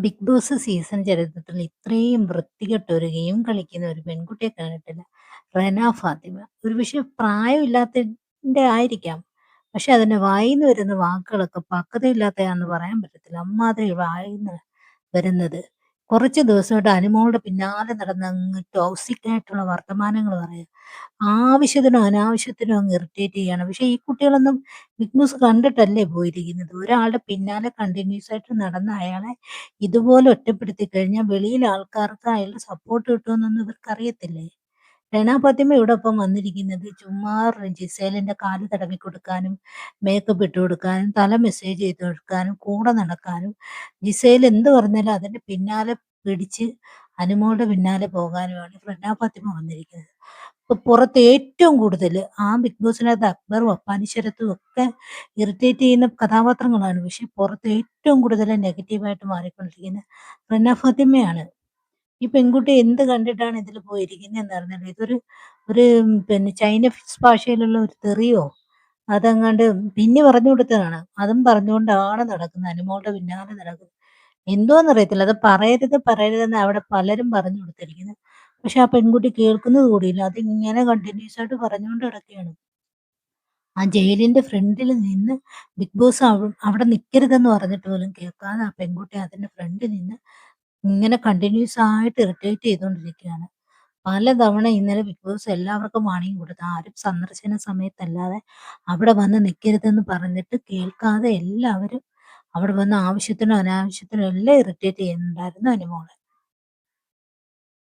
Big boss season ചരിത്രത്തിൽ ഇത്രയും വൃത്തികെട്ട ഒരു ഗെയിം കളിക്കുന്ന ഒരു പെൺകുട്ടിയെ കണ്ടിട്ടില്ല. റെന ഫാത്തിമ. ഒരുപക്ഷെ പ്രായമില്ലാത്തതിന്റെ ആയിരിക്കാം. പക്ഷെ അതിന്റെ വായിന്ന് വരുന്ന വാക്കുകളൊക്കെ പക്വതയില്ലാത്തതാന്ന് പറയാൻ പറ്റത്തില്ല. അമ്മാതിരി വായിന്ന് വരുന്നത്. കുറച്ച് ദിവസമായിട്ട് അനുമോളുടെ പിന്നാലെ നടന്ന് അങ്ങ് ടോക്സിക് ആയിട്ടുള്ള വർത്തമാനങ്ങൾ പറയാ. ആവശ്യത്തിനും അനാവശ്യത്തിനും അങ്ങ് ഇറിറ്റേറ്റ് ചെയ്യാണ്. പക്ഷെ ഈ കുട്ടികളൊന്നും ബിഗ് ബോസ് കണ്ടിട്ടല്ലേ പോയിരിക്കുന്നത്. ഒരാളുടെ പിന്നാലെ കണ്ടിന്യൂസ് ആയിട്ട് നടന്ന് അയാളെ ഇതുപോലെ ഒറ്റപ്പെടുത്തി കഴിഞ്ഞാൽ വെളിയിൽ ആൾക്കാർക്ക് അയാളുടെ സപ്പോർട്ട് കിട്ടുമെന്നൊന്നും ഇവർക്കറിയത്തില്ലേ? റെന ഫാത്തിമ ഇവിടെ ഇപ്പം വന്നിരിക്കുന്നത് ചുമ്മാ ജിസേലിന്റെ കാല് തടവി കൊടുക്കാനും, മേക്കപ്പ് ഇട്ട് കൊടുക്കാനും, തല മസാജ് ചെയ്ത് കൊടുക്കാനും, കൂടെ നടക്കാനും, ജിസേൽ എന്ത് പറഞ്ഞാലും അതിന്റെ പിന്നാലെ പിടിച്ച് അനുമോളുടെ പിന്നാലെ പോകാനുമാണ് റെന ഫാത്തിമ വന്നിരിക്കുന്നത്. ഇപ്പൊ പുറത്ത് ഏറ്റവും കൂടുതൽ ആ ബിഗ് ബോസിനകത്ത് അക്ബറും അപ്പാനിശരത്തും ഒക്കെ ഇറിറ്റേറ്റ് ചെയ്യുന്ന കഥാപാത്രങ്ങളാണ്. പക്ഷെ പുറത്ത് ഏറ്റവും കൂടുതൽ നെഗറ്റീവായിട്ട് മാറിക്കൊണ്ടിരിക്കുന്നത് റെന ഫാത്തിമയാണ്. ഈ പെൺകുട്ടി എന്ത് കണ്ടിട്ടാണ് ഇതിൽ പോയിരിക്കുന്നതെന്ന് അറിഞ്ഞില്ല. ഇതൊരു ഒരു പിന്നെ ചൈനീസ് ഭാഷയിലുള്ള ഒരു തെറിയോ അതങ്ങാണ്ട് പിന്നി പറഞ്ഞു കൊടുത്തതാണ്. അതും പറഞ്ഞുകൊണ്ടാണ് നടക്കുന്നത്. അനുമോളുടെ പിന്നാലെ നടക്കുന്നത്. എന്തോന്നറിയത്തില്ല. അത് പറയരുത് പറയരുതെന്ന് അവിടെ പലരും പറഞ്ഞു കൊടുത്തിരിക്കുന്നത്. പക്ഷെ ആ പെൺകുട്ടി കേൾക്കുന്നത് കൂടിയില്ല. അതിങ്ങനെ കണ്ടിന്യൂസ് ആയിട്ട് പറഞ്ഞുകൊണ്ട് കിടക്കുകയാണ്. ആ ജയിലിന്റെ ഫ്രണ്ടിൽ നിന്ന് ബിഗ് ബോസ് അവിടെ നിൽക്കരുതെന്ന് പറഞ്ഞിട്ട് പോലും കേൾക്കാതെ ആ പെൺകുട്ടി അതിന്റെ ഫ്രണ്ടിൽ നിന്ന് ഇങ്ങനെ കണ്ടിന്യൂസ് ആയിട്ട് ഇറിറ്റേറ്റ് ചെയ്തുകൊണ്ടിരിക്കുകയാണ്. പലതവണ ഇന്നലെ ബിഗ് ബോസ് എല്ലാവർക്കും വാണിംഗ് കൊടുത്തു. ആരും സന്ദർശന സമയത്തല്ലാതെ അവിടെ വന്ന് നിൽക്കരുതെന്ന് പറഞ്ഞിട്ട് കേൾക്കാതെ എല്ലാവരും അവിടെ വന്ന് ആവശ്യത്തിനും അനാവശ്യത്തിനും എല്ലാം ഇറിറ്റേറ്റ് ചെയ്യുന്നുണ്ടായിരുന്നു അനുമോളെ.